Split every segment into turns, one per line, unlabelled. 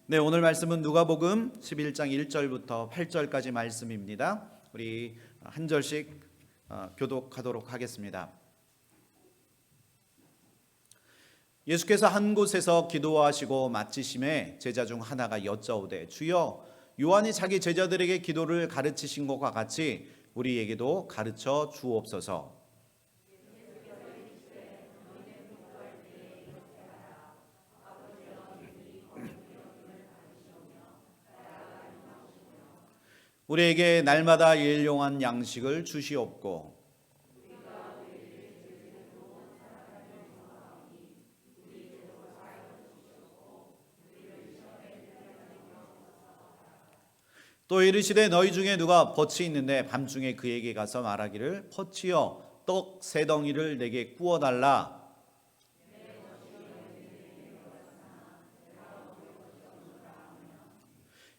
네, 오늘 말씀은 누가복음 11장 1절부터 8절까지 말씀입니다. 우리 한 절씩 교독하도록 하겠습니다. 예수께서 한 곳에서 기도하시고 마치심에 제자 중 하나가 여짜오되 주여 요한이 자기 제자들에게 기도를 가르치신 것과 같이 우리에게도 가르쳐 주옵소서. 우리에게 날마다 일용할 양식을 주시옵고 또 이르시되 너희 중에 누가 덫이 있는데 밤중에 그에게 가서 말하기를 덫이여 떡 세 덩이를 내게 구워 달라.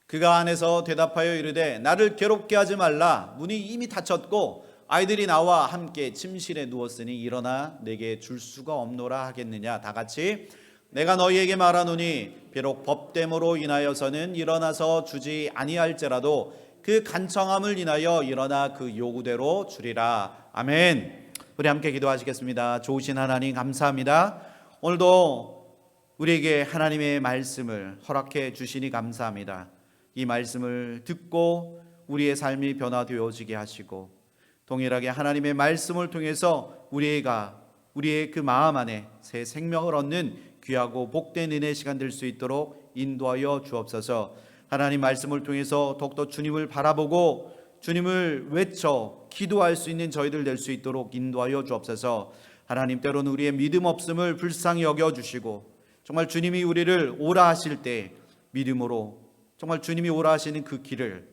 그가 안에서 대답하여 이르되 나를 괴롭게 하지 말라. 문이 이미 닫혔고 아이들이 나와 함께 침실에 누웠으니 일어나 내게 줄 수가 없노라 하겠느냐. 다 같이 내가 너희에게 말하노니 비록 법됨으로 인하여서는 일어나서 주지 아니할지라도 그 간청함을 인하여 일어나 그 요구대로 주리라. 아멘. 우리 함께 기도하시겠습니다. 좋으신 하나님 감사합니다. 오늘도 우리에게 하나님의 말씀을 허락해 주시니 감사합니다. 이 말씀을 듣고 우리의 삶이 변화되어지게 하시고 동일하게 하나님의 말씀을 통해서 우리의 그 마음 안에 새 생명을 얻는 귀하고 복된 은혜의 시간 될 수 있도록 인도하여 주옵소서. 하나님 말씀을 통해서 더욱더 주님을 바라보고 주님을 외쳐 기도할 수 있는 저희들 될 수 있도록 인도하여 주옵소서. 하나님 때로는 우리의 믿음 없음을 불쌍히 여겨주시고 정말 주님이 우리를 오라 하실 때 믿음으로 정말 주님이 오라 하시는 그 길을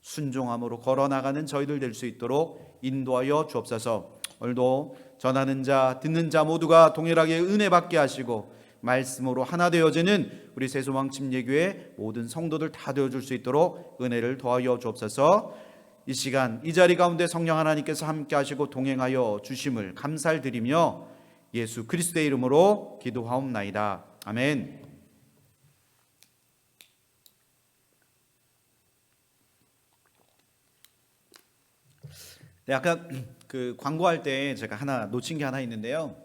순종함으로 걸어나가는 저희들 될 수 있도록 인도하여 주옵소서. 오늘도 전하는 자 듣는 자 모두가 동일하게 은혜 받게 하시고 말씀으로 하나 되어지는 우리 새소망침례교회 모든 성도들 다 되어줄 수 있도록 은혜를 더하여 주옵소서. 이 시간 이 자리 가운데 성령 하나님께서 함께 하시고 동행하여 주심을 감사를 드리며 예수 그리스도의 이름으로 기도하옵나이다. 아멘. 네, 아까 그 광고할 때 제가 하나 놓친 게 하나 있는데요.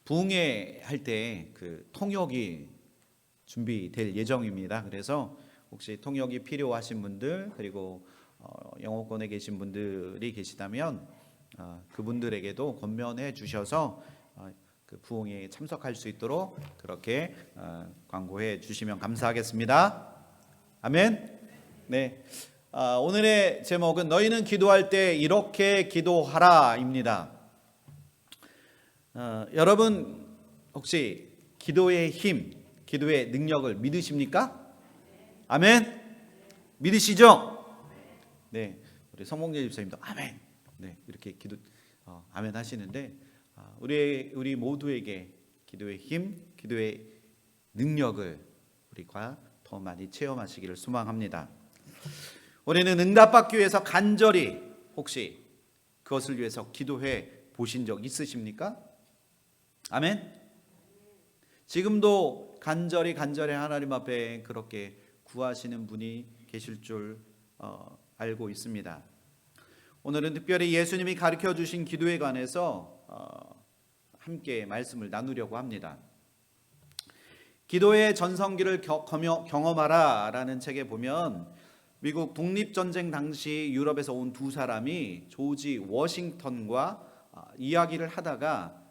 부흥회 할 때 그 통역이 준비될 예정입니다. 그래서 혹시 통역이 필요하신 분들 그리고 영어권에 계신 분들이 계시다면 그분들에게도 권면해 주셔서 그 부흥회에 참석할 수 있도록 그렇게 광고해 주시면 감사하겠습니다. 아멘. 네. 오늘의 제목은 너희는 기도할 때 이렇게 기도하라입니다. 여러분 혹시 기도의 힘, 기도의 능력을 믿으십니까? 아멘. 믿으시죠? 네, 우리 성봉재 집사님도 아멘. 네, 이렇게 기도 아멘 하시는데 우리 모두에게 기도의 힘, 기도의 능력을 우리가 더 많이 체험하시기를 소망합니다. 우리는 응답받기 위해서 간절히 혹시 그것을 위해서 기도해 보신 적 있으십니까? 아멘. 지금도 간절히 하나님 앞에 그렇게 구하시는 분이 계실 줄 알고 있습니다. 오늘은 특별히 예수님이 가르쳐 주신 기도에 관해서 함께 말씀을 나누려고 합니다. 기도의 전성기를 경험하라 라는 책에 보면 미국 독립전쟁 당시 유럽에서 온 두 사람이 조지 워싱턴과 이야기를 하다가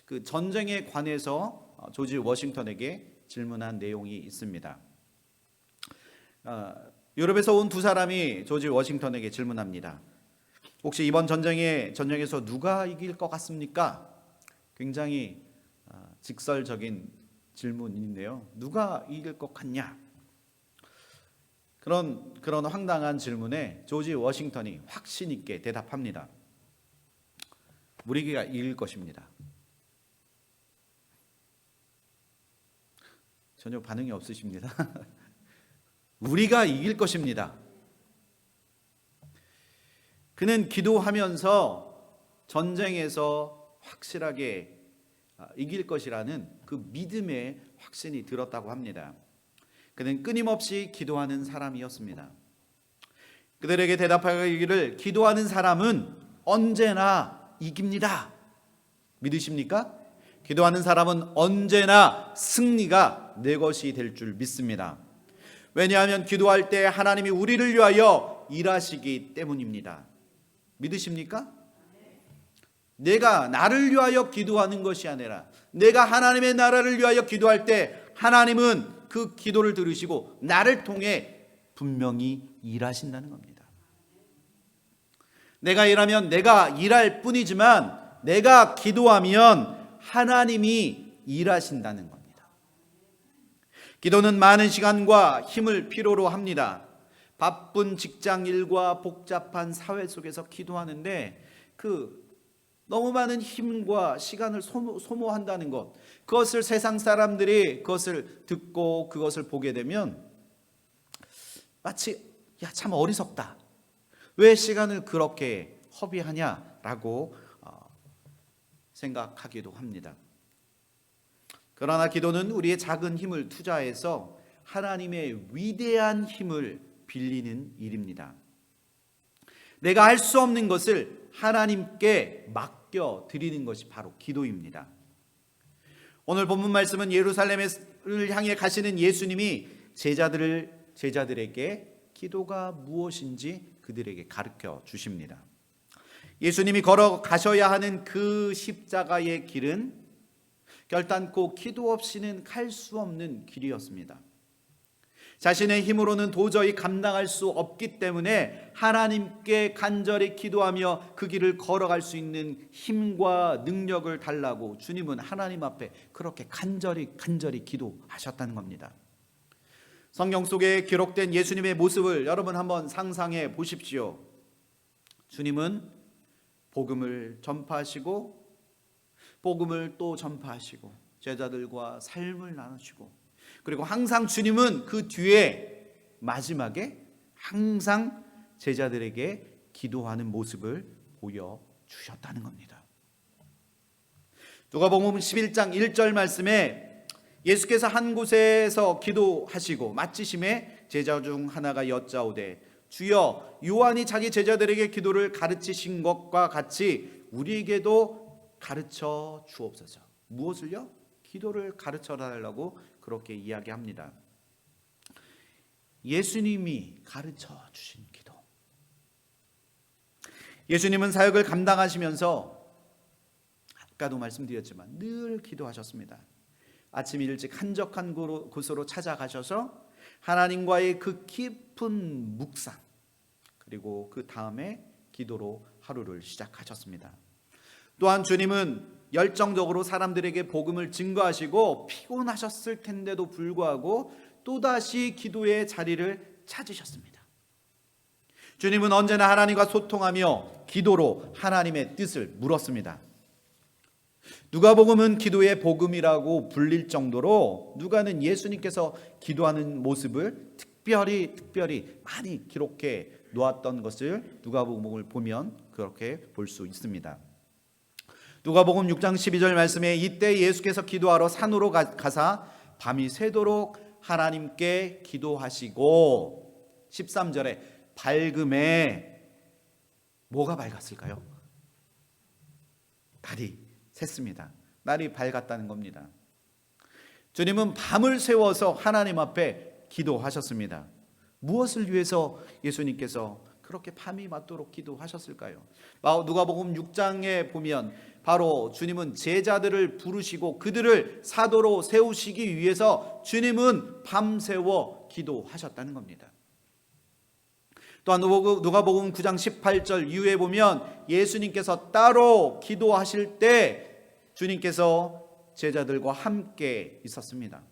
그 전쟁에 관해서 조지 워싱턴에게 질문한 내용이 있습니다. 유럽에서 온 두 사람이 조지 워싱턴에게 질문합니다. 혹시 이번 전쟁에서 누가 이길 것 같습니까? 굉장히 직설적인 질문인데요. 누가 이길 것 같냐? 그런 황당한 질문에 조지 워싱턴이 확신 있게 대답합니다. 우리가 이길 것입니다. 전혀 반응이 없으십니다. 우리가 이길 것입니다. 그는 기도하면서 전쟁에서 확실하게 이길 것이라는 그 믿음의 확신이 들었다고 합니다. 그는 끊임없이 기도하는 사람이었습니다. 그들에게 대답하기를 기도하는 사람은 언제나 이깁니다. 믿으십니까? 기도하는 사람은 언제나 승리가 내 것이 될 줄 믿습니다. 왜냐하면 기도할 때 하나님이 우리를 위하여 일하시기 때문입니다. 믿으십니까? 내가 나를 위하여 기도하는 것이 아니라 내가 하나님의 나라를 위하여 기도할 때 하나님은 그 기도를 들으시고 나를 통해 분명히 일하신다는 겁니다. 내가 일하면 내가 일할 뿐이지만 내가 기도하면 하나님이 일하신다는 겁니다. 기도는 많은 시간과 힘을 필요로 합니다. 바쁜 직장 일과 복잡한 사회 속에서 기도하는데 너무 많은 힘과 시간을 소모한다는 것, 그것을 세상 사람들이 그것을 듣고 그것을 보게 되면 마치 참 어리석다. 왜 시간을 그렇게 허비하냐라고 생각하기도 합니다. 그러나 기도는 우리의 작은 힘을 투자해서 하나님의 위대한 힘을 빌리는 일입니다. 내가 할 수 없는 것을 하나님께 맡겨 드리는 것이 바로 기도입니다. 오늘 본문 말씀은 예루살렘을 향해 가시는 예수님이 제자들에게 기도가 무엇인지 그들에게 가르쳐 주십니다. 예수님이 걸어가셔야 하는 그 십자가의 길은 결단코 기도 없이는 갈 수 없는 길이었습니다. 자신의 힘으로는 도저히 감당할 수 없기 때문에 하나님께 간절히 기도하며 그 길을 걸어갈 수 있는 힘과 능력을 달라고 주님은 하나님 앞에 그렇게 간절히 기도하셨다는 겁니다. 성경 속에 기록된 예수님의 모습을 여러분 한번 상상해 보십시오. 주님은 복음을 전파하시고 복음을 또 전파하시고 제자들과 삶을 나누시고 그리고 항상 주님은 그 뒤에 마지막에 항상 제자들에게 기도하는 모습을 보여주셨다는 겁니다. 누가복음 11장 1절 말씀에 예수께서 한 곳에서 기도하시고 마치심에 제자 중 하나가 여짜오되 주여 요한이 자기 제자들에게 기도를 가르치신 것과 같이 우리에게도 가르쳐 주옵소서. 무엇을요? 기도를 가르쳐 달라고 그렇게 이야기합니다. 예수님이 가르쳐 주신 기도. 예수님은 사역을 감당하시면서 아까도 말씀드렸지만 늘 기도하셨습니다. 아침 일찍 한적한 곳으로 찾아가셔서 하나님과의 그 깊은 묵상 그리고 그 다음에 기도로 하루를 시작하셨습니다. 또한 주님은 열정적으로 사람들에게 복음을 증거하시고 피곤하셨을 텐데도 불구하고 또다시 기도의 자리를 찾으셨습니다. 주님은 언제나 하나님과 소통하며 기도로 하나님의 뜻을 물었습니다. 누가복음은 기도의 복음이라고 불릴 정도로 누가는 예수님께서 기도하는 모습을 특별히 많이 기록해 놓았던 것을 누가복음을 보면 그렇게 볼 수 있습니다. 누가복음 6장 12절 말씀에 이때 예수께서 기도하러 산으로 가사 밤이 새도록 하나님께 기도하시고 13절에 밝음에 뭐가 밝았을까요? 달이 샜습니다. 날이 밝았다는 겁니다. 주님은 밤을 새워서 하나님 앞에 기도하셨습니다. 무엇을 위해서 예수님께서 그렇게 밤이 맞도록 기도하셨을까요? 누가복음 6장에 보면 바로 주님은 제자들을 부르시고 그들을 사도로 세우시기 위해서 주님은 밤새워 기도하셨다는 겁니다. 또한 누가복음 9장 18절 이후에 보면 예수님께서 따로 기도하실 때 주님께서 제자들과 함께 있었습니다.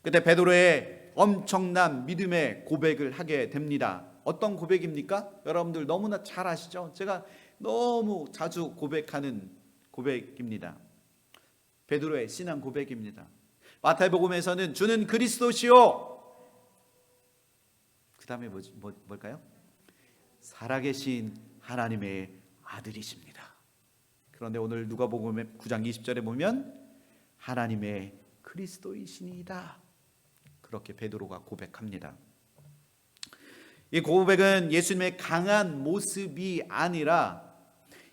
그때 베드로의 엄청난 믿음의 고백을 하게 됩니다. 어떤 고백입니까? 여러분들 너무나 잘 아시죠? 제가 너무 자주 고백하는 고백입니다. 베드로의 신앙 고백입니다. 마태복음에서는 주는 그리스도시요. 그 다음에 뭘까요? 살아계신 하나님의 아들이십니다. 그런데 오늘 누가복음 9장 20절에 보면 하나님의 그리스도이시니이다. 그렇게 베드로가 고백합니다. 이 고백은 예수님의 강한 모습이 아니라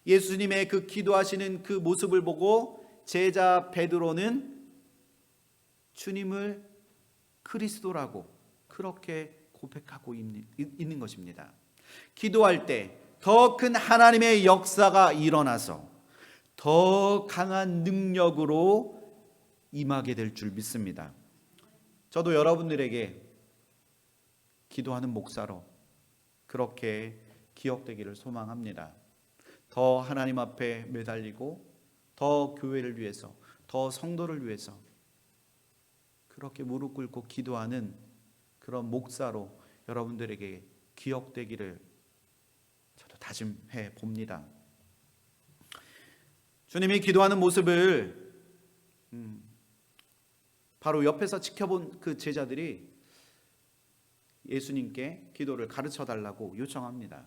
예수님의 그 기도하시는 그 모습을 보고 제자 베드로는 주님을 그리스도라고 그렇게 고백하고 있는 것입니다. 기도할 때 더 큰 하나님의 역사가 일어나서 더 강한 능력으로 임하게 될 줄 믿습니다. 저도 여러분들에게 기도하는 목사로 그렇게 기억되기를 소망합니다. 더 하나님 앞에 매달리고 더 교회를 위해서, 더 성도를 위해서 그렇게 무릎 꿇고 기도하는 그런 목사로 여러분들에게 기억되기를 저도 다짐해 봅니다. 주님이 기도하는 모습을 바로 옆에서 지켜본 그 제자들이 예수님께 기도를 가르쳐 달라고 요청합니다.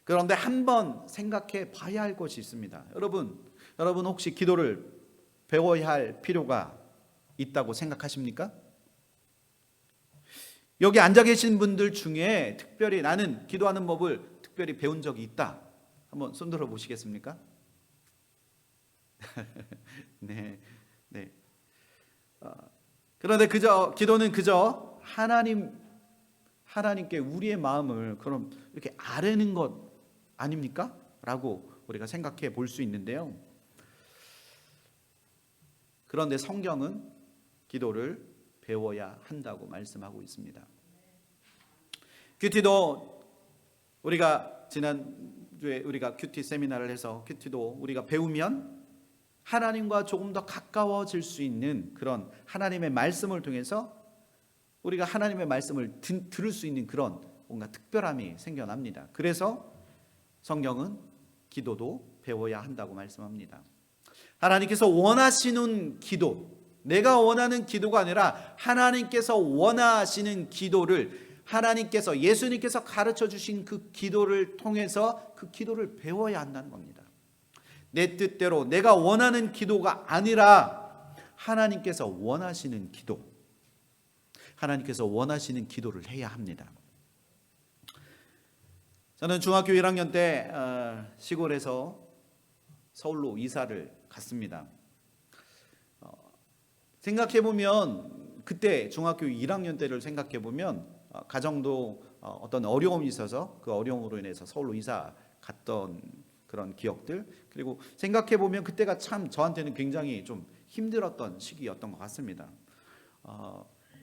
그런데 한번 생각해 봐야 할 것이 있습니다. 여러분 혹시 기도를 배워야 할 필요가 있다고 생각하십니까? 여기 앉아 계신 분들 중에 특별히 나는 기도하는 법을 특별히 배운 적이 있다. 한번 손 들어 보시겠습니까? 네. 그런데 기도는 그저 하나님께 우리의 마음을 그럼 이렇게 아뢰는 것 아닙니까? 라고 우리가 생각해 볼 수 있는데요. 그런데 성경은 기도를 배워야 한다고 말씀하고 있습니다. 큐티도 우리가 지난주에 우리가 큐티 세미나를 해서 큐티도 우리가 배우면 하나님과 조금 더 가까워질 수 있는 그런 하나님의 말씀을 통해서 우리가 하나님의 말씀을 들을 수 있는 그런 뭔가 특별함이 생겨납니다. 그래서 성경은 기도도 배워야 한다고 말씀합니다. 하나님께서 원하시는 기도, 내가 원하는 기도가 아니라 하나님께서 원하시는 기도를 하나님께서 예수님께서 가르쳐 주신 그 기도를 통해서 그 기도를 배워야 한다는 겁니다. 내 뜻대로 내가 원하는 기도가 아니라 하나님께서 원하시는 기도, 하나님께서 원하시는 기도를 해야 합니다. 저는 중학교 1학년 때 시골에서 서울로 이사를 갔습니다. 생각해보면 그때 중학교 1학년 때를 생각해보면 가정도 어떤 어려움이 있어서 그 어려움으로 인해서 서울로 이사 갔던 그런 기억들, 그리고 생각해보면 그때가 참 저한테는 굉장히 좀 힘들었던 시기였던 것 같습니다.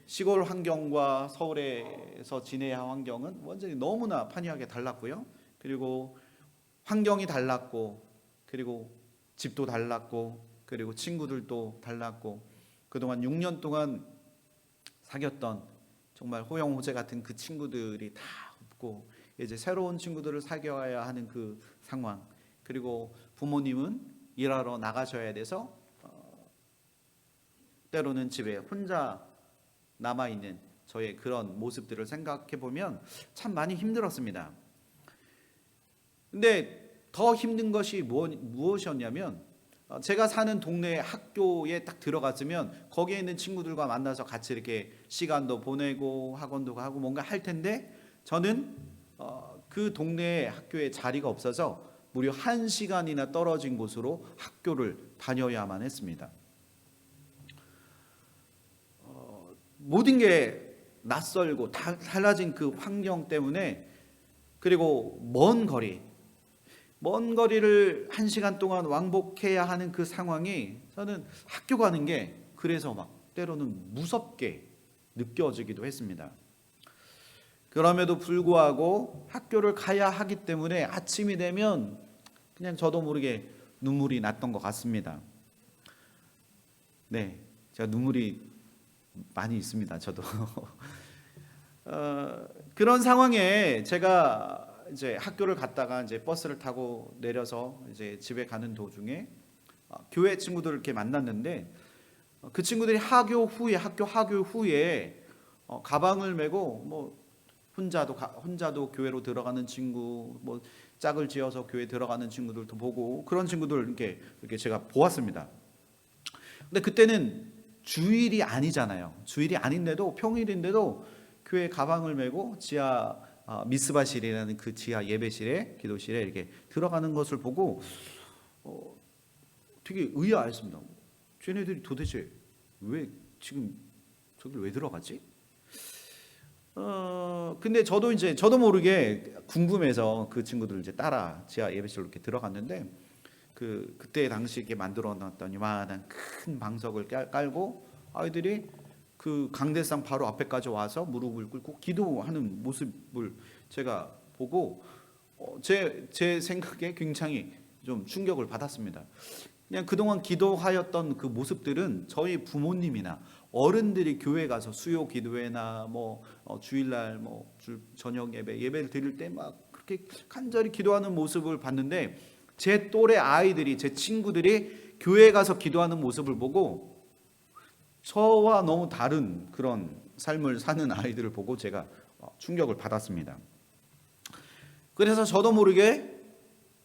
시골 환경과 서울에서 지내야 할 환경은 완전히 너무나 판이하게 달랐고요. 그리고 환경이 달랐고, 그리고 집도 달랐고, 그리고 친구들도 달랐고, 그동안 6년 동안 사귀었던 정말 호영호제 같은 그 친구들이 다 없고 이제 새로운 친구들을 사귀어야 하는 그 상황, 그리고 부모님은 일하러 나가셔야 돼서 때로는 집에 혼자 남아있는 저의 그런 모습들을 생각해 보면 참 많이 힘들었습니다. 근데 더 힘든 것이 무엇이었냐면 제가 사는 동네 학교에 딱 들어갔으면 거기에 있는 친구들과 만나서 같이 이렇게 시간도 보내고 학원도 가고 뭔가 할 텐데 저는 그 동네 학교에 자리가 없어서 무려 1시간이나 떨어진 곳으로 학교를 다녀야만 했습니다. 모든 게 낯설고 달라진 그 환경 때문에, 그리고 먼 거리를 1시간 동안 왕복해야 하는 그 상황이 저는 학교 가는 게 그래서 막 때로는 무섭게 느껴지기도 했습니다. 그럼에도 불구하고 학교를 가야 하기 때문에 아침이 되면 그냥 저도 모르게 눈물이 났던 것 같습니다. 네, 제가 눈물이 많이 있습니다. 저도 그런 상황에 제가 이제 학교를 갔다가 이제 버스를 타고 내려서 이제 집에 가는 도중에 교회 친구들을 이렇게 만났는데 그 친구들이 학교 하교 후에 가방을 메고 뭐 혼자도 교회로 들어가는 친구, 뭐 짝을 지어서 교회 들어가는 친구들도 보고 그런 친구들 이렇게 제가 보았습니다. 근데 그때는 주일이 아니잖아요. 주일이 아닌데도 평일인데도 교회 가방을 메고 지하 미스바실이라는 그 지하 예배실에 기도실에 이렇게 들어가는 것을 보고 되게 의아했습니다. 쟤네들이 도대체 왜 지금 저길 왜 들어가지? 근데 저도 모르게 궁금해서 그 친구들 이제 따라 지하 예배실로 이렇게 들어갔는데 그때 당시 이렇게 만들어 놨던 이만한 큰 방석을 깔고 아이들이 그 강대상 바로 앞에까지 와서 무릎을 꿇고 기도하는 모습을 제가 보고 제 생각에 굉장히 좀 충격을 받았습니다. 그냥 그동안 기도하였던 그 모습들은 저희 부모님이나 어른들이 교회 가서 수요 기도회나 주일날 저녁 예배를 드릴 때 막 그렇게 간절히 기도하는 모습을 봤는데 제 또래 아이들이 제 친구들이 교회 가서 기도하는 모습을 보고 저와 너무 다른 그런 삶을 사는 아이들을 보고 제가 충격을 받았습니다. 그래서 저도 모르게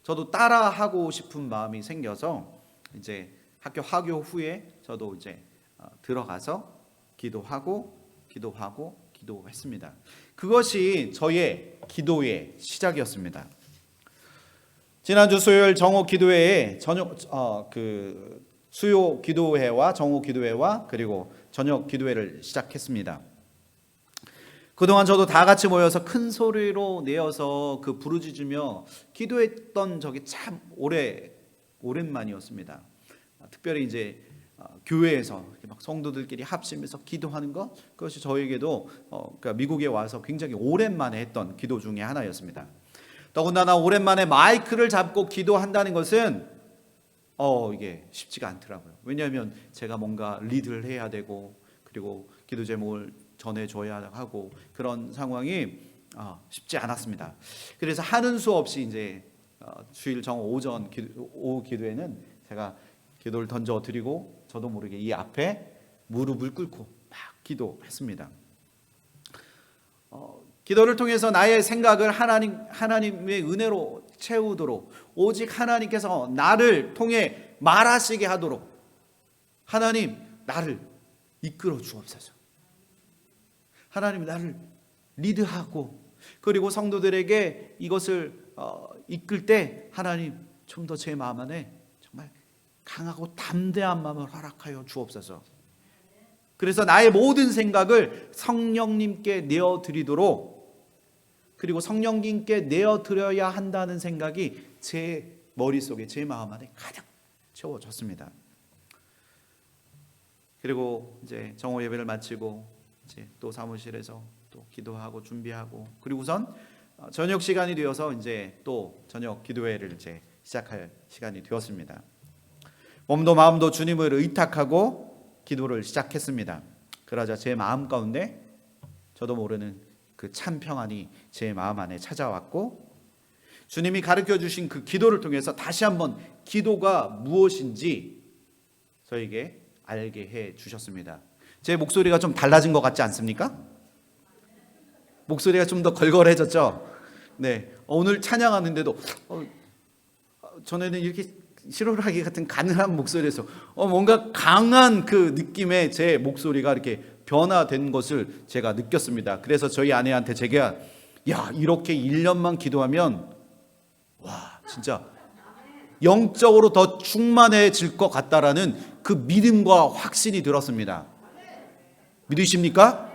저도 따라하고 싶은 마음이 생겨서 이제 하교 후에 저도 이제 들어가서 기도했습니다. 그것이 저의 기도의 시작이었습니다. 지난주 수요일 정오 기도회에 수요 기도회와 정오 기도회와 그리고 저녁 기도회를 시작했습니다. 그동안 저도 다 같이 모여서 큰 소리로 내어서 그 부르짖으며 기도했던 적이 참 오랜만이었습니다. 특별히 이제 교회에서 막 성도들끼리 합심해서 기도하는 것, 그것이 저에게도 그러니까 미국에 와서 굉장히 오랜만에 했던 기도 중에 하나였습니다. 더군다나 오랜만에 마이크를 잡고 기도한다는 것은 이게 쉽지가 않더라고요. 왜냐하면 제가 뭔가 리드를 해야 되고 그리고 기도 제목을 전해줘야 하고 그런 상황이 쉽지 않았습니다. 그래서 하는 수 없이 이제 주일 오전 오후 기도에는 제가 기도를 던져 드리고 저도 모르게 이 앞에 무릎을 꿇고 막 기도했습니다. 기도를 통해서 나의 생각을 하나님의 은혜로 채우도록 오직 하나님께서 나를 통해 말하시게 하도록 하나님 나를 이끌어 주옵소서. 하나님 나를 리드하고 그리고 성도들에게 이것을 이끌 때 하나님 좀 더 제 마음 안에 정말 강하고 담대한 마음을 허락하여 주옵소서. 그래서 나의 모든 생각을 성령님께 내어드리도록 그리고 성령님께 내어드려야 한다는 생각이 제 머릿속에 제 마음 안에 가득 채워졌습니다. 그리고 이제 정오 예배를 마치고 이제 또 사무실에서 또 기도하고 준비하고 그리고선 저녁 시간이 되어서 이제 또 저녁 기도회를 이제 시작할 시간이 되었습니다. 몸도 마음도 주님을 의탁하고 기도를 시작했습니다. 그러자 제 마음 가운데 저도 모르는 그 참 평안이 제 마음 안에 찾아왔고 주님이 가르쳐 주신 그 기도를 통해서 다시 한번 기도가 무엇인지 저에게 알게 해 주셨습니다. 제 목소리가 좀 달라진 것 같지 않습니까? 목소리가 좀 더 걸걸해졌죠? 네, 오늘 찬양하는데도 전에는 이렇게 시로라기 같은 가늘한 목소리에서 뭔가 강한 그 느낌의 제 목소리가 이렇게 변화된 것을 제가 느꼈습니다. 그래서 저희 아내한테 제가 이렇게 1년만 기도하면 와 진짜 영적으로 더 충만해질 것 같다라는 그 믿음과 확신이 들었습니다. 믿으십니까?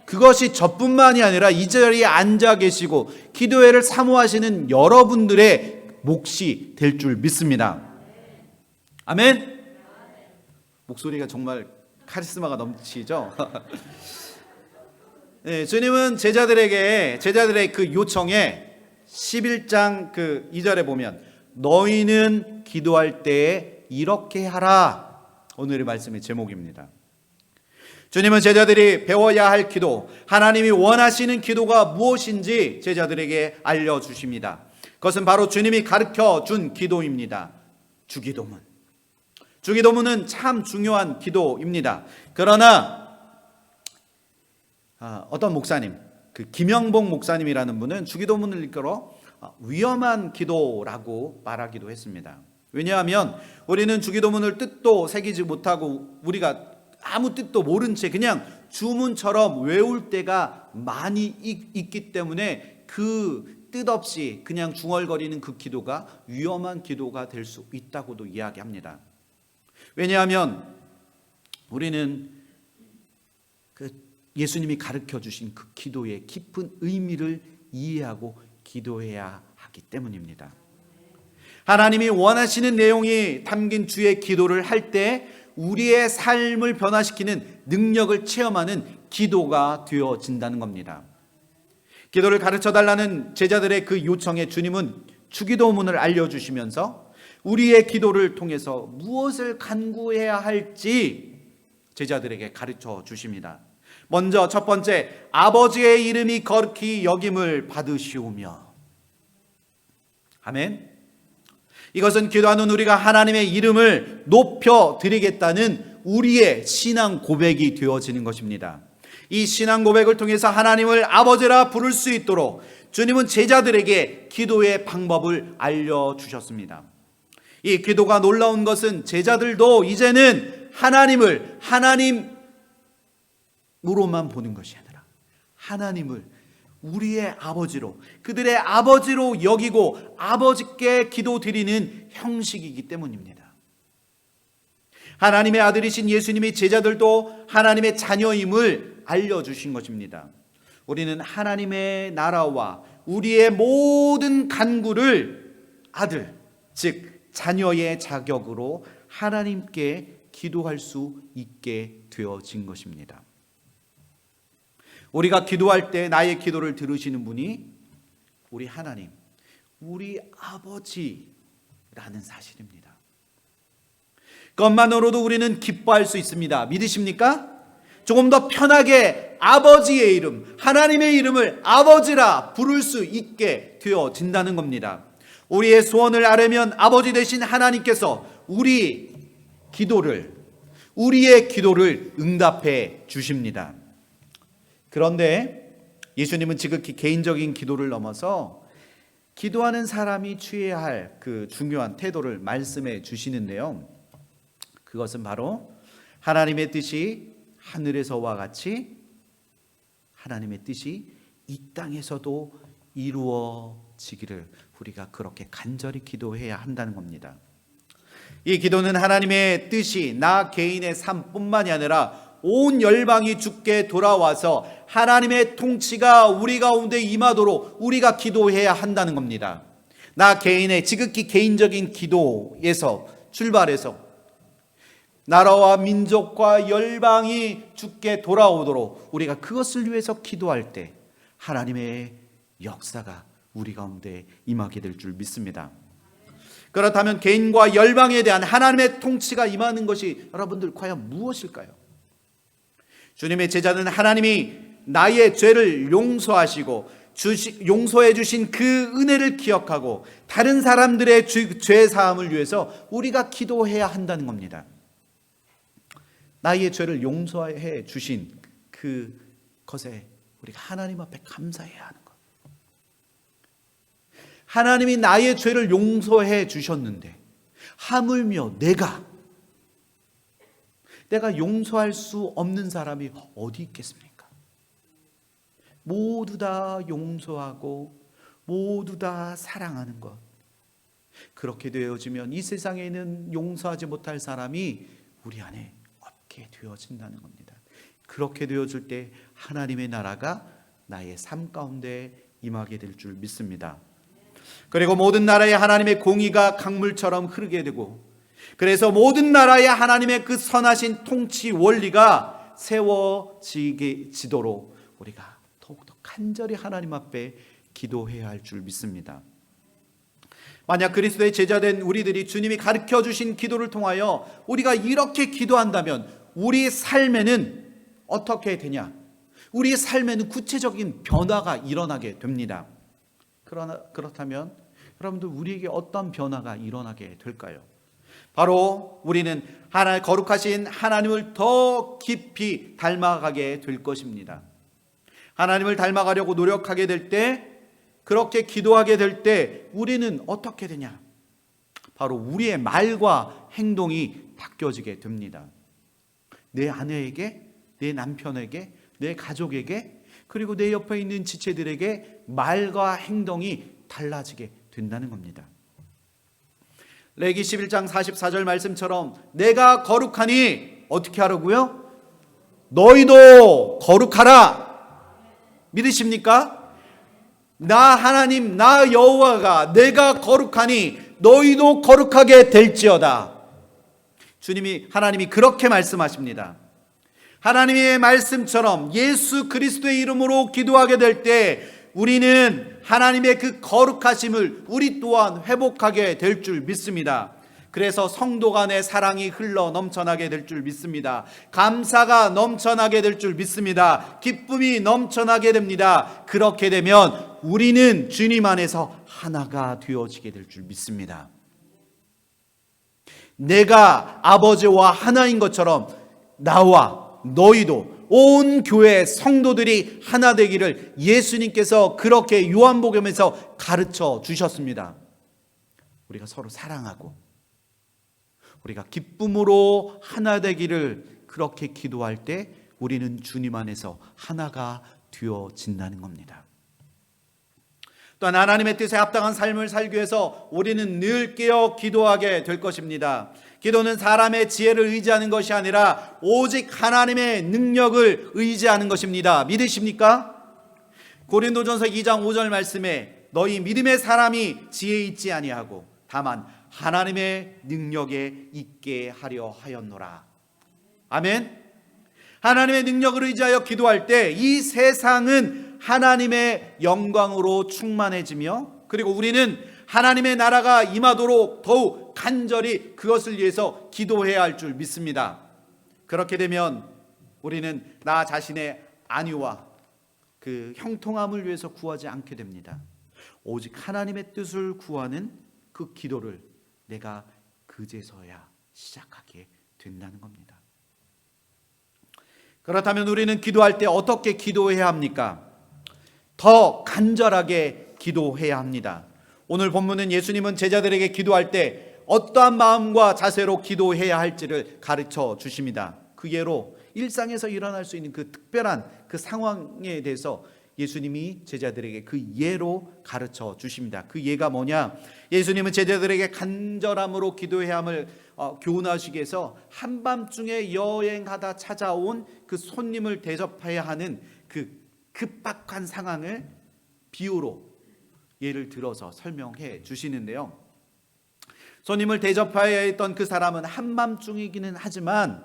그것이 저뿐만이 아니라 이 자리에 앉아 계시고 기도회를 사모하시는 여러분들의 몫이 될 줄 믿습니다. 아멘. 목소리가 정말 카리스마가 넘치죠. 네, 주님은 제자들의 그 요청에 11장 그 2절에 보면 너희는 기도할 때에 이렇게 하라. 오늘의 말씀의 제목입니다. 주님은 제자들이 배워야 할 기도, 하나님이 원하시는 기도가 무엇인지 제자들에게 알려주십니다. 그것은 바로 주님이 가르쳐 준 기도입니다. 주기도문. 주기도문은 참 중요한 기도입니다. 그러나 어떤 목사님, 그 김영복 목사님이라는 분은 주기도문을 이끌어 위험한 기도라고 말하기도 했습니다. 왜냐하면 우리는 주기도문을 뜻도 새기지 못하고 우리가 아무 뜻도 모른 채 그냥 주문처럼 외울 때가 많이 있기 때문에 그 뜻없이 그냥 중얼거리는 그 기도가 위험한 기도가 될 수 있다고도 이야기합니다. 왜냐하면 우리는 그 예수님이 가르쳐 주신 그 기도의 깊은 의미를 이해하고 기도해야 하기 때문입니다. 하나님이 원하시는 내용이 담긴 주의 기도를 할 때 우리의 삶을 변화시키는 능력을 체험하는 기도가 되어진다는 겁니다. 기도를 가르쳐 달라는 제자들의 그 요청에 주님은 주기도문을 알려주시면서 우리의 기도를 통해서 무엇을 간구해야 할지 제자들에게 가르쳐 주십니다. 먼저 첫 번째, 아버지의 이름이 거룩히 여김을 받으시오며. 아멘. 이것은 기도하는 우리가 하나님의 이름을 높여 드리겠다는 우리의 신앙 고백이 되어지는 것입니다. 이 신앙 고백을 통해서 하나님을 아버지라 부를 수 있도록 주님은 제자들에게 기도의 방법을 알려주셨습니다. 이 기도가 놀라운 것은 제자들도 이제는 하나님을 하나님으로만 보는 것이 아니라 하나님을 우리의 아버지로, 그들의 아버지로 여기고 아버지께 기도드리는 형식이기 때문입니다. 하나님의 아들이신 예수님이 제자들도 하나님의 자녀임을 알려주신 것입니다. 우리는 하나님의 나라와 우리의 모든 간구를 아들, 즉 자녀의 자격으로 하나님께 기도할 수 있게 되어진 것입니다. 우리가 기도할 때 나의 기도를 들으시는 분이 우리 하나님, 우리 아버지라는 사실입니다. 그것만으로도 우리는 기뻐할 수 있습니다. 믿으십니까? 조금 더 편하게 아버지의 이름, 하나님의 이름을 아버지라 부를 수 있게 되어진다는 겁니다. 우리의 소원을 아뢰면 아버지 되신 하나님께서 우리의 기도를 응답해 주십니다. 그런데 예수님은 지극히 개인적인 기도를 넘어서 기도하는 사람이 취해야 할 그 중요한 태도를 말씀해 주시는데요. 그것은 바로 하나님의 뜻이 하늘에서와 같이 하나님의 뜻이 이 땅에서도 이루어지기를 우리가 그렇게 간절히 기도해야 한다는 겁니다. 이 기도는 하나님의 뜻이 나 개인의 삶뿐만이 아니라 온 열방이 주께 돌아와서 하나님의 통치가 우리 가운데 임하도록 우리가 기도해야 한다는 겁니다. 나 개인의 지극히 개인적인 기도에서 출발해서 나라와 민족과 열방이 주께 돌아오도록 우리가 그것을 위해서 기도할 때 하나님의 역사가 우리 가운데 임하게 될 줄 믿습니다. 그렇다면 개인과 열방에 대한 하나님의 통치가 임하는 것이 여러분들 과연 무엇일까요? 주님의 제자는 하나님이 나의 죄를 용서하시고 용서해 주신 그 은혜를 기억하고 다른 사람들의 죄 사함을 위해서 우리가 기도해야 한다는 겁니다. 나의 죄를 용서해 주신 그것에 우리가 하나님 앞에 감사해야 하는 것. 하나님이 나의 죄를 용서해 주셨는데 하물며 내가 용서할 수 없는 사람이 어디 있겠습니까? 모두 다 용서하고 모두 다 사랑하는 것. 그렇게 되어지면 이 세상에는 용서하지 못할 사람이 우리 안에 없게 되어진다는 겁니다. 그렇게 되어질 때 하나님의 나라가 나의 삶 가운데 임하게 될 줄 믿습니다. 그리고 모든 나라에 하나님의 공의가 강물처럼 흐르게 되고 그래서 모든 나라에 하나님의 그 선하신 통치 원리가 세워지도록 우리가 더욱더 간절히 하나님 앞에 기도해야 할 줄 믿습니다. 만약 그리스도의 제자된 우리들이 주님이 가르쳐 주신 기도를 통하여 우리가 이렇게 기도한다면 우리 삶에는 어떻게 되냐? 우리 삶에는 구체적인 변화가 일어나게 됩니다. 그렇다면 여러분들 우리에게 어떤 변화가 일어나게 될까요? 바로 우리는 거룩하신 하나님을 더 깊이 닮아가게 될 것입니다. 하나님을 닮아가려고 노력하게 될 때, 그렇게 기도하게 될 때 우리는 어떻게 되냐? 바로 우리의 말과 행동이 바뀌어지게 됩니다. 내 아내에게, 내 남편에게, 내 가족에게, 그리고 내 옆에 있는 지체들에게 말과 행동이 달라지게 된다는 겁니다. 레기 11장 44절 말씀처럼 내가 거룩하니 어떻게 하라고요? 너희도 거룩하라. 믿으십니까? 나 하나님, 나 여호와가 내가 거룩하니 너희도 거룩하게 될지어다. 하나님이 그렇게 말씀하십니다. 하나님의 말씀처럼 예수 그리스도의 이름으로 기도하게 될 때 우리는 하나님의 그 거룩하심을 우리 또한 회복하게 될 줄 믿습니다. 그래서 성도 간의 사랑이 흘러 넘쳐나게 될 줄 믿습니다. 감사가 넘쳐나게 될 줄 믿습니다. 기쁨이 넘쳐나게 됩니다. 그렇게 되면 우리는 주님 안에서 하나가 되어지게 될 줄 믿습니다. 내가 아버지와 하나인 것처럼 나와 너희도 온 교회 성도들이 하나 되기를 예수님께서 그렇게 요한복음에서 가르쳐 주셨습니다. 우리가 서로 사랑하고 우리가 기쁨으로 하나 되기를 그렇게 기도할 때 우리는 주님 안에서 하나가 되어진다는 겁니다. 또한 하나님의 뜻에 합당한 삶을 살기 위해서 우리는 늘 깨어 기도하게 될 것입니다. 기도는 사람의 지혜를 의지하는 것이 아니라 오직 하나님의 능력을 의지하는 것입니다. 믿으십니까? 고린도전서 2장 5절 말씀에 너희 믿음의 사람이 지혜 있지 아니하고 다만 하나님의 능력에 있게 하려 하였노라. 아멘. 하나님의 능력을 의지하여 기도할 때 이 세상은 하나님의 영광으로 충만해지며 그리고 우리는 하나님의 나라가 임하도록 더욱 간절히 그것을 위해서 기도해야 할 줄 믿습니다. 그렇게 되면 우리는 나 자신의 안위와 그 형통함을 위해서 구하지 않게 됩니다. 오직 하나님의 뜻을 구하는 그 기도를 내가 그제서야 시작하게 된다는 겁니다. 그렇다면 우리는 기도할 때 어떻게 기도해야 합니까? 더 간절하게 기도해야 합니다. 오늘 본문은 예수님은 제자들에게 기도할 때 어떠한 마음과 자세로 기도해야 할지를 가르쳐 주십니다. 그 예로 일상에서 일어날 수 있는 그 특별한 그 상황에 대해서 예수님이 제자들에게 그 예로 가르쳐 주십니다. 그 예가 뭐냐? 예수님은 제자들에게 간절함으로 기도해야 함을 교훈하시기 위해서 한밤중에 여행하다 찾아온 그 손님을 대접해야 하는 그 급박한 상황을 비유로 예를 들어서 설명해 주시는데요. 손님을 대접해야 했던 그 사람은 한밤중이기는 하지만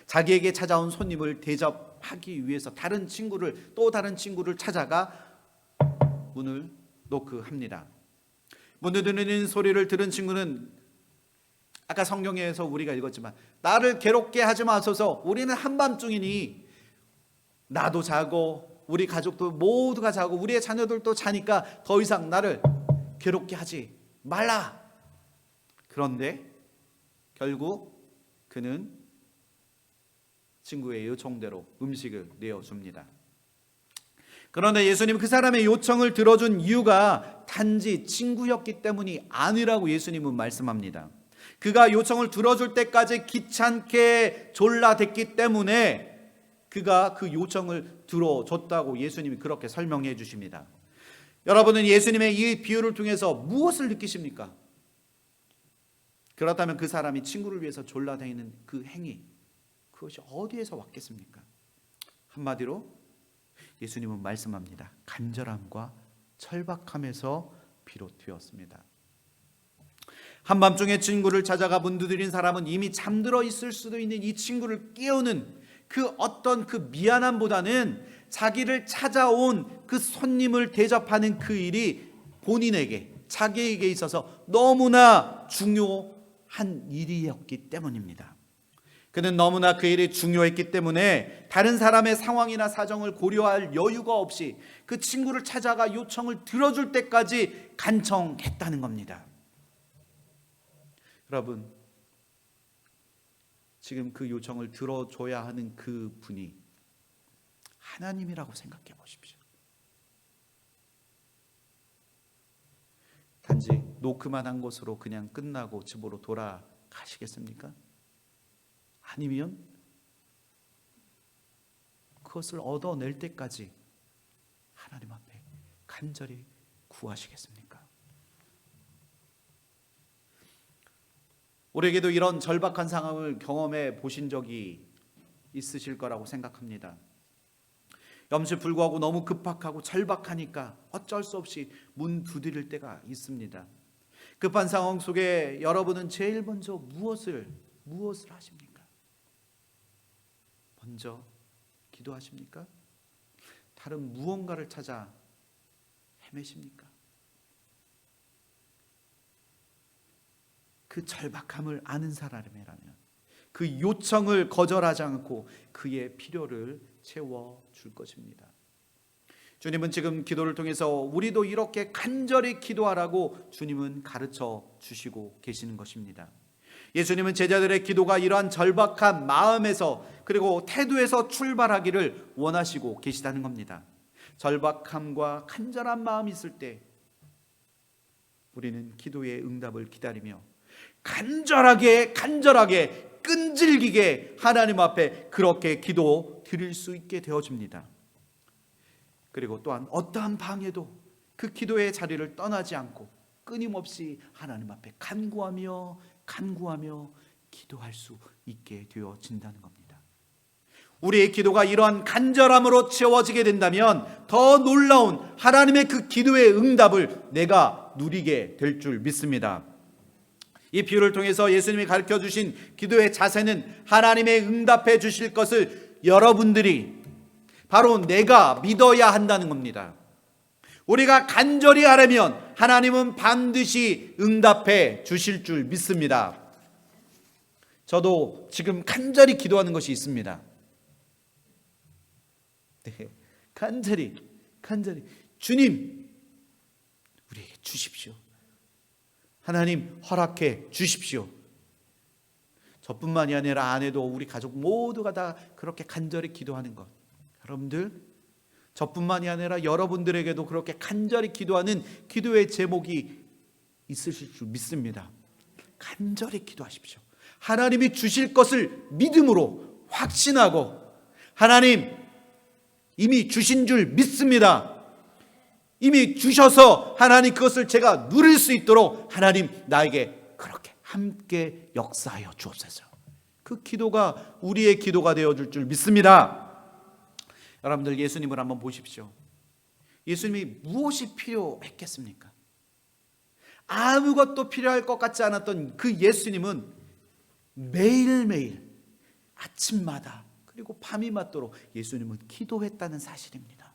자기에게 찾아온 손님을 대접하기 위해서 또 다른 친구를 찾아가 문을 노크합니다. 문을 두드리는 소리를 들은 친구는 아까 성경에서 우리가 읽었지만 나를 괴롭게 하지 마소서, 우리는 한밤중이니 나도 자고 우리 가족도 모두가 자고 우리의 자녀들도 자니까 더 이상 나를 괴롭게 하지 말라. 그런데 결국 그는 친구의 요청대로 음식을 내어줍니다. 그런데 예수님은 그 사람의 요청을 들어준 이유가 단지 친구였기 때문이 아니라고 예수님은 말씀합니다. 그가 요청을 들어줄 때까지 귀찮게 졸라댔기 때문에 그가 그 요청을 들어줬다고 예수님이 그렇게 설명해 주십니다. 여러분은 예수님의 이 비유를 통해서 무엇을 느끼십니까? 그렇다면 그 사람이 친구를 위해서 졸라대는 그 행위, 그것이 어디에서 왔겠습니까? 한마디로 예수님은 말씀합니다. 간절함과 철박함에서 비롯되었습니다. 한밤중에 친구를 찾아가 문 두드린 사람은 이미 잠들어 있을 수도 있는 이 친구를 깨우는 그 어떤 그 미안함보다는 자기를 찾아온 그 손님을 대접하는 그 일이 본인에게, 자기에게 있어서 너무나 중요한 일이었기 때문입니다. 그는 너무나 그 일이 중요했기 때문에 다른 사람의 상황이나 사정을 고려할 여유가 없이 그 친구를 찾아가 요청을 들어줄 때까지 간청했다는 겁니다. 여러분, 지금 그 요청을 들어줘야 하는 그 분이 하나님이라고 생각해 보십시오. 단지 노크만 한 것으로 그냥 끝나고 집으로 돌아가시겠습니까? 아니면 그것을 얻어낼 때까지 하나님 앞에 간절히 구하시겠습니까? 우리에게도 이런 절박한 상황을 경험해 보신 적이 있으실 거라고 생각합니다. 염치에 불구하고 너무 급박하고 절박하니까 어쩔 수 없이 문 두드릴 때가 있습니다. 급한 상황 속에 여러분은 제일 먼저 무엇을 하십니까? 먼저 기도하십니까? 다른 무언가를 찾아 헤매십니까? 그 절박함을 아는 사람이라면 그 요청을 거절하지 않고 그의 필요를 채워줄 것입니다. 주님은 지금 기도를 통해서 우리도 이렇게 간절히 기도하라고 주님은 가르쳐 주시고 계시는 것입니다. 예수님은 제자들의 기도가 이러한 절박한 마음에서 그리고 태도에서 출발하기를 원하시고 계시다는 겁니다. 절박함과 간절한 마음이 있을 때 우리는 기도의 응답을 기다리며 간절하게 끈질기게 하나님 앞에 그렇게 기도 드릴 수 있게 되어집니다. 그리고 또한 어떠한 방해도 그 기도의 자리를 떠나지 않고 끊임없이 하나님 앞에 간구하며 기도할 수 있게 되어진다는 겁니다. 우리의 기도가 이러한 간절함으로 채워지게 된다면 더 놀라운 하나님의 그 기도의 응답을 내가 누리게 될 줄 믿습니다. 이 비유를 통해서 예수님이 가르쳐 주신 기도의 자세는 하나님의 응답해 주실 것을 여러분들이 바로 내가 믿어야 한다는 겁니다. 우리가 간절히 하려면 하나님은 반드시 응답해 주실 줄 믿습니다. 저도 지금 간절히 기도하는 것이 있습니다. 네, 간절히 주님 우리에게 주십시오. 하나님 허락해 주십시오. 저뿐만이 아니라 아내도 우리 가족 모두가 다 그렇게 간절히 기도하는 것, 여러분들 저뿐만이 아니라 여러분들에게도 그렇게 간절히 기도하는 기도의 제목이 있으실 줄 믿습니다. 간절히 기도하십시오. 하나님이 주실 것을 믿음으로 확신하고 하나님 이미 주신 줄 믿습니다. 이미 주셔서 하나님 그것을 제가 누릴 수 있도록 하나님 나에게 그렇게 함께 역사하여 주옵소서. 그 기도가 우리의 기도가 되어줄 줄 믿습니다. 여러분들 예수님을 한번 보십시오. 예수님이 무엇이 필요했겠습니까? 아무것도 필요할 것 같지 않았던 그 예수님은 매일매일 아침마다 그리고 밤이 맞도록 예수님은 기도했다는 사실입니다.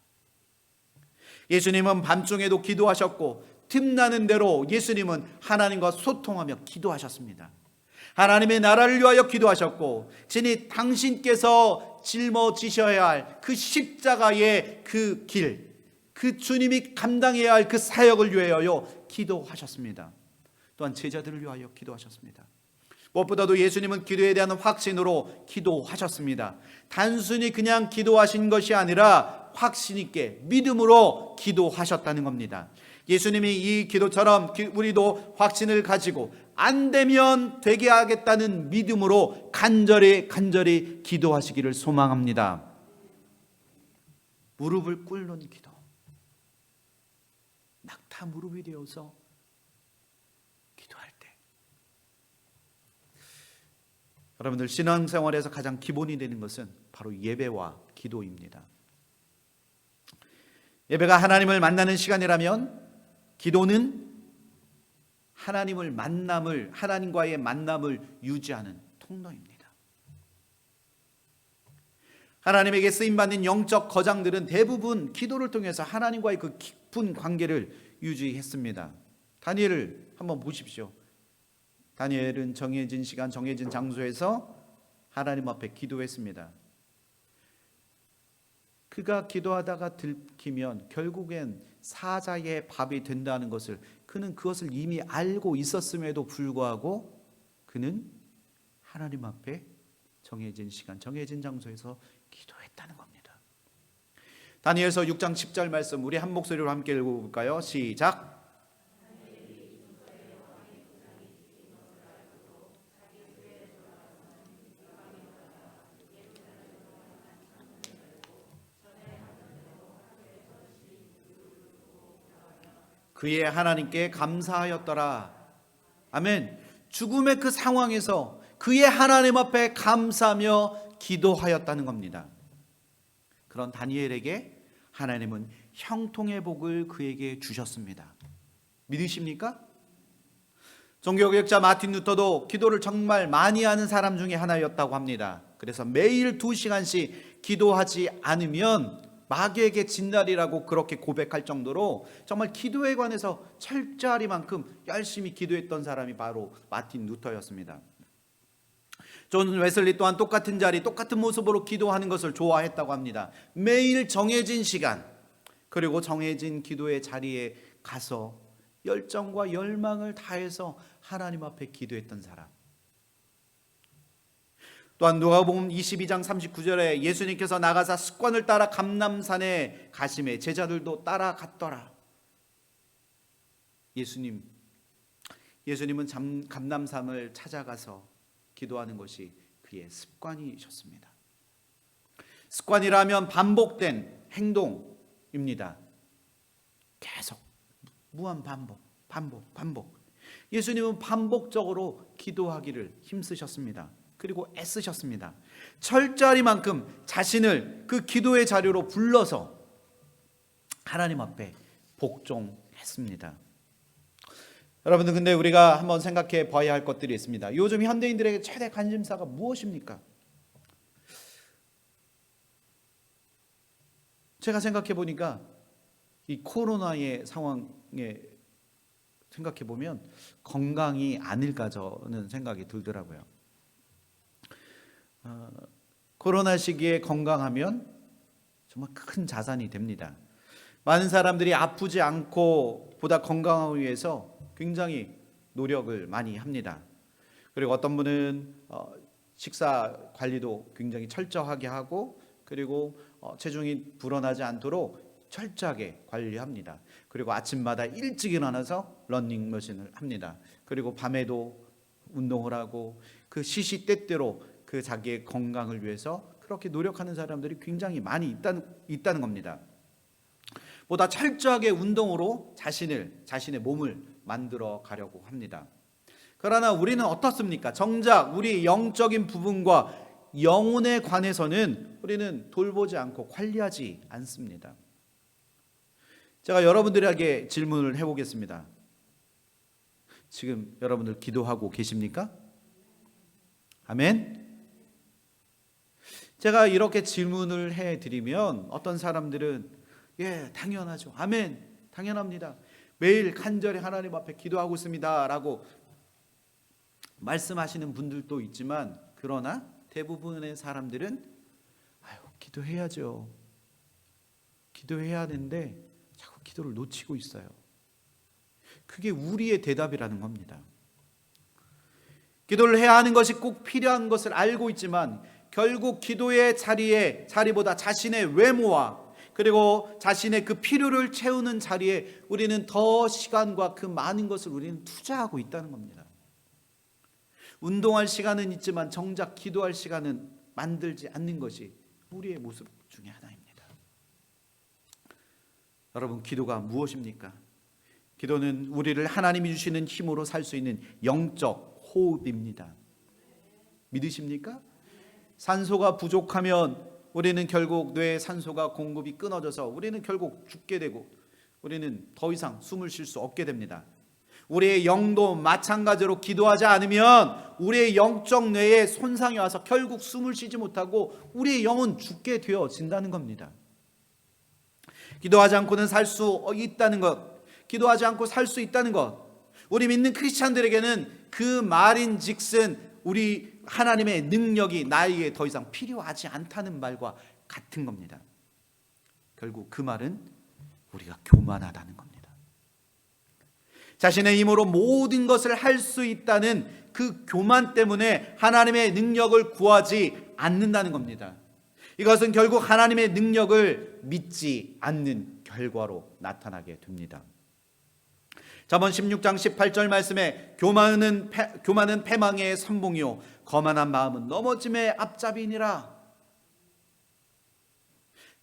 예수님은 밤중에도 기도하셨고 틈나는 대로 예수님은 하나님과 소통하며 기도하셨습니다. 하나님의 나라를 위하여 기도하셨고 진히 당신께서 짊어지셔야 할 그 십자가의 그 길, 그 주님이 감당해야 할 그 사역을 위하여 기도하셨습니다. 또한 제자들을 위하여 기도하셨습니다. 무엇보다도 예수님은 기도에 대한 확신으로 기도하셨습니다. 단순히 그냥 기도하신 것이 아니라 확신 있게 믿음으로 기도하셨다는 겁니다. 예수님이 이 기도처럼 우리도 확신을 가지고 안 되면 되게 하겠다는 믿음으로 간절히 기도하시기를 소망합니다. 무릎을 꿇는 기도, 낙타 무릎이 되어서 기도할 때 여러분들 신앙생활에서 가장 기본이 되는 것은 바로 예배와 기도입니다. 예배가 하나님을 만나는 시간이라면 기도는 하나님과의 만남을 유지하는 통로입니다. 하나님에게 쓰임받는 영적 거장들은 대부분 기도를 통해서 하나님과의 그 깊은 관계를 유지했습니다. 다니엘을 한번 보십시오. 다니엘은 정해진 시간, 정해진 장소에서 하나님 앞에 기도했습니다. 그가 기도하다가 들키면 결국엔 사자의 밥이 된다는 것을 그는 그것을 이미 알고 있었음에도 불구하고 그는 하나님 앞에 정해진 시간, 정해진 장소에서 기도했다는 겁니다. 다니엘서 6장 10절 말씀 우리 한 목소리로 함께 읽어볼까요? 시작. 그의 하나님께 감사하였더라. 아멘. 죽음의 그 상황에서 그의 하나님 앞에 감사하며 기도하였다는 겁니다. 그런 다니엘에게 하나님은 형통의 복을 그에게 주셨습니다. 믿으십니까? 종교개혁자 마틴 루터도 기도를 정말 많이 하는 사람 중에 하나였다고 합니다. 그래서 매일 2시간씩 기도하지 않으면 마귀에게 진날이라고 그렇게 고백할 정도로 정말 기도에 관해서 철저하리만큼 열심히 기도했던 사람이 바로 마틴 루터였습니다. 존 웨슬리 또한 똑같은 자리, 똑같은 모습으로 기도하는 것을 좋아했다고 합니다. 매일 정해진 시간, 그리고 정해진 기도의 자리에 가서 열정과 열망을 다해서 하나님 앞에 기도했던 사람. 또한 누가복음 22장 39절에 예수님께서 나가사 습관을 따라 감람산에 가심에 제자들도 따라갔더라. 예수님은 감람산을 찾아가서 기도하는 것이 그의 습관이셨습니다. 습관이라면 반복된 행동입니다. 계속 무한 반복. 예수님은 반복적으로 기도하기를 힘쓰셨습니다. 그리고 애쓰셨습니다. 철저히만큼 자신을 그 기도의 자료로 불러서 하나님 앞에 복종했습니다. 여러분들, 근데 우리가 한번 생각해 봐야 할 것들이 있습니다. 요즘 현대인들에게 최대 관심사가 무엇입니까? 제가 생각해 보니까 이 코로나의 상황에 생각해 보면 건강이 아닐까 저는 생각이 들더라고요. 코로나 시기에 건강하면 정말 큰 자산이 됩니다. 많은 사람들이 아프지 않고 보다 건강하기 위해서 굉장히 노력을 많이 합니다. 그리고 어떤 분은 식사 관리도 굉장히 철저하게 하고, 그리고 체중이 불어나지 않도록 철저하게 관리합니다. 그리고 아침마다 일찍 일어나서 러닝머신을 합니다. 그리고 밤에도 운동을 하고 그 시시때때로 그 자기의 건강을 위해서 그렇게 노력하는 사람들이 굉장히 많이 있다는 겁니다. 보다 철저하게 운동으로 자신의 몸을 만들어 가려고 합니다. 그러나 우리는 어떻습니까? 정작 우리 영적인 부분과 영혼에 관해서는 우리는 돌보지 않고 관리하지 않습니다. 제가 여러분들에게 질문을 해보겠습니다. 지금 여러분들 기도하고 계십니까? 아멘. 제가 이렇게 질문을 해드리면 어떤 사람들은 예, 당연하죠. 아멘. 당연합니다. 매일 간절히 하나님 앞에 기도하고 있습니다 라고 말씀하시는 분들도 있지만, 그러나 대부분의 사람들은 기도해야죠. 기도해야 하는데 자꾸 기도를 놓치고 있어요. 그게 우리의 대답이라는 겁니다. 기도를 해야 하는 것이 꼭 필요한 것을 알고 있지만 결국 기도의 자리보다 자신의 외모와 그리고 자신의 그 필요를 채우는 자리에 우리는 더 시간과 그 많은 것을 우리는 투자하고 있다는 겁니다. 운동할 시간은 있지만 정작 기도할 시간은 만들지 않는 것이 우리의 모습 중에 하나입니다. 여러분, 기도가 무엇입니까? 기도는 우리를 하나님이 주시는 힘으로 살 수 있는 영적 호흡입니다. 믿으십니까? 산소가 부족하면 우리는 결국 뇌에 산소가 공급이 끊어져서 우리는 결국 죽게 되고 우리는 더 이상 숨을 쉴 수 없게 됩니다. 우리의 영도 마찬가지로 기도하지 않으면 우리의 영적 뇌에 손상이 와서 결국 숨을 쉬지 못하고 우리의 영은 죽게 되어진다는 겁니다. 기도하지 않고는 살 수 있다는 것, 기도하지 않고 살 수 있다는 것, 우리 믿는 크리스찬들에게는 그 말인즉슨 우리 하나님의 능력이 나에게 더 이상 필요하지 않다는 말과 같은 겁니다. 결국 그 말은 우리가 교만하다는 겁니다. 자신의 힘으로 모든 것을 할 수 있다는 그 교만 때문에 하나님의 능력을 구하지 않는다는 겁니다. 이것은 결국 하나님의 능력을 믿지 않는 결과로 나타나게 됩니다. 잠언 16장 18절 말씀에 교만은 패망의 선봉이요 거만한 마음은 넘어짐의 앞잡이니라.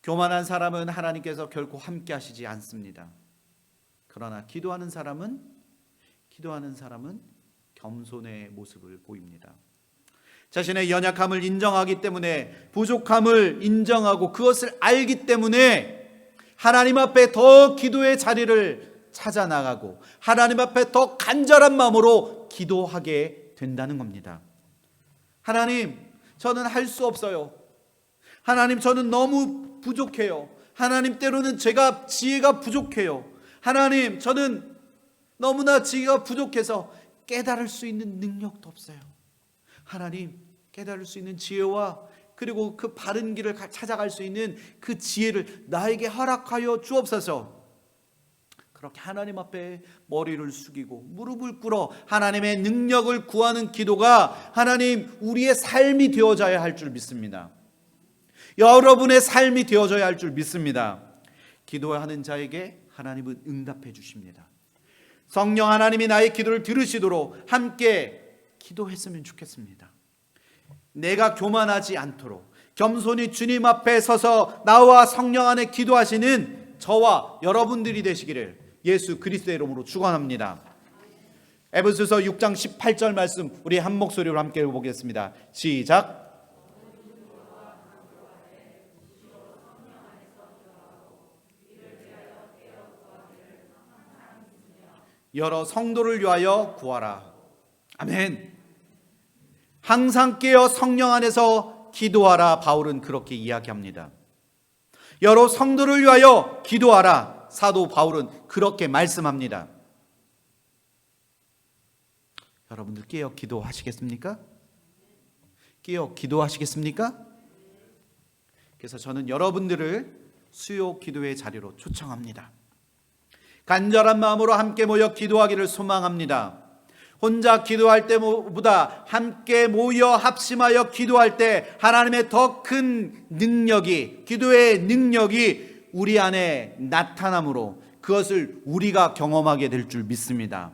교만한 사람은 하나님께서 결코 함께 하시지 않습니다. 그러나 기도하는 사람은 겸손의 모습을 보입니다. 자신의 연약함을 인정하기 때문에, 부족함을 인정하고 그것을 알기 때문에 하나님 앞에 더 기도의 자리를 찾아 나가고 하나님 앞에 더 간절한 마음으로 기도하게 된다는 겁니다. 하나님, 저는 할 수 없어요. 하나님, 저는 너무 부족해요. 하나님, 때로는 제가 지혜가 부족해요. 하나님, 저는 너무나 지혜가 부족해서 깨달을 수 있는 능력도 없어요. 하나님, 깨달을 수 있는 지혜와 그리고 그 바른 길을 찾아갈 수 있는 그 지혜를 나에게 허락하여 주옵소서. 그렇게 하나님 앞에 머리를 숙이고 무릎을 꿇어 하나님의 능력을 구하는 기도가 하나님 우리의 삶이 되어져야 할 줄 믿습니다. 여러분의 삶이 되어져야 할 줄 믿습니다. 기도하는 자에게 하나님은 응답해 주십니다. 성령 하나님이 나의 기도를 들으시도록 함께 기도했으면 좋겠습니다. 내가 교만하지 않도록 겸손히 주님 앞에 서서 나와 성령 안에 기도하시는 저와 여러분들이 되시기를 예수 그리스도의 이름으로 축원합니다. 에베소서 6장 18절 말씀 우리 한 목소리로 함께 읽어보겠습니다. 시작. 여러 성도를 위하여 구하라. 아멘. 항상 깨어 성령 안에서 기도하라. 바울은 그렇게 이야기합니다. 여러 성도를 위하여 기도하라. 사도 바울은 그렇게 말씀합니다. 여러분들 깨어 기도하시겠습니까? 깨어 기도하시겠습니까? 그래서 저는 여러분들을 수요 기도의 자리로 초청합니다. 간절한 마음으로 함께 모여 기도하기를 소망합니다. 혼자 기도할 때보다 함께 모여 합심하여 기도할 때 하나님의 더 큰 능력이, 기도의 능력이 우리 안에 나타나므로 그것을 우리가 경험하게 될 줄 믿습니다.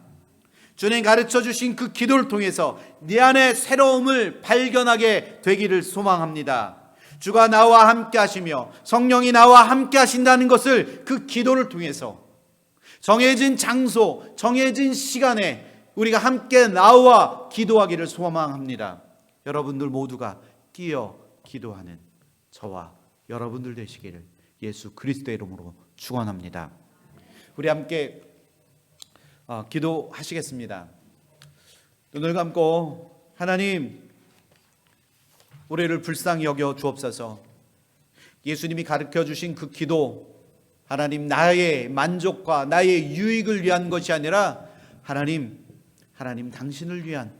주님 가르쳐 주신 그 기도를 통해서 네 안에 새로움을 발견하게 되기를 소망합니다. 주가 나와 함께 하시며 성령이 나와 함께 하신다는 것을 그 기도를 통해서 정해진 장소, 정해진 시간에 우리가 함께 나와 기도하기를 소망합니다. 여러분들 모두가 끼어 기도하는 저와 여러분들 되시기를 예수 그리스도의 이름으로 축원합니다. 우리 함께 기도하시겠습니다. 눈을 감고 하나님, 우리를 불쌍히 여겨 주옵소서. 예수님이 가르쳐 주신 그 기도, 하나님 나의 만족과 나의 유익을 위한 것이 아니라 하나님 당신을 위한,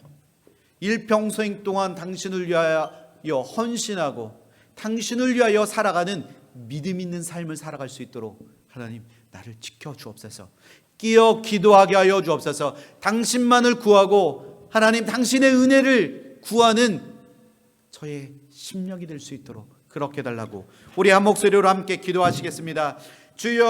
일평생 동안 당신을 위하여 헌신하고 당신을 위하여 살아가는 믿음 있는 삶을 살아갈 수 있도록 하나님 나를 지켜 주옵소서. 끼어 기도하게 하여 주옵소서. 당신만을 구하고 하나님 당신의 은혜를 구하는 저의 심령이 될 수 있도록 그렇게 해달라고 우리 한 목소리로 함께 기도하시겠습니다. 주여